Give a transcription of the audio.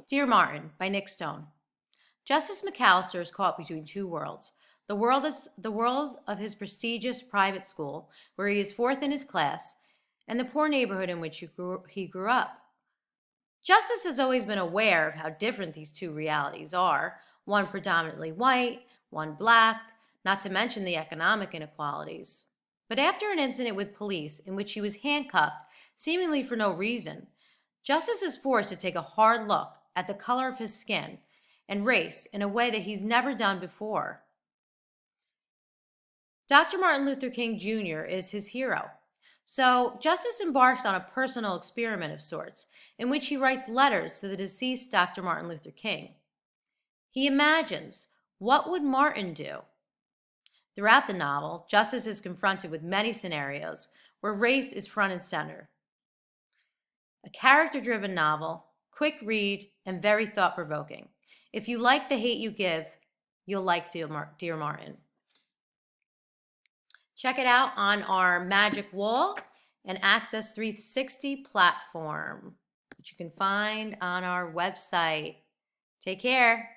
Dear Martin by Nick Stone. Justice McAllister is caught between two worlds. The world of his prestigious private school, where he is fourth in his class, and the poor neighborhood in which he grew up. Justice has always been aware of how different these two realities are, one predominantly white, one black, not to mention the economic inequalities. But after an incident with police in which he was handcuffed, seemingly for no reason, Justice is forced to take a hard look at the color of his skin and race in a way that he's never done before. Dr. Martin Luther King Jr. is his hero. So, Justice embarks on a personal experiment of sorts, in which he writes letters to the deceased Dr. Martin Luther King. He imagines, what would Martin do? Throughout the novel, Justice is confronted with many scenarios where race is front and center. A character-driven novel, quick read, and very thought-provoking. If you like The Hate U Give, you'll like Dear Martin. Check it out on our Magic Wall and Access 360 platform, which you can find on our website. Take care.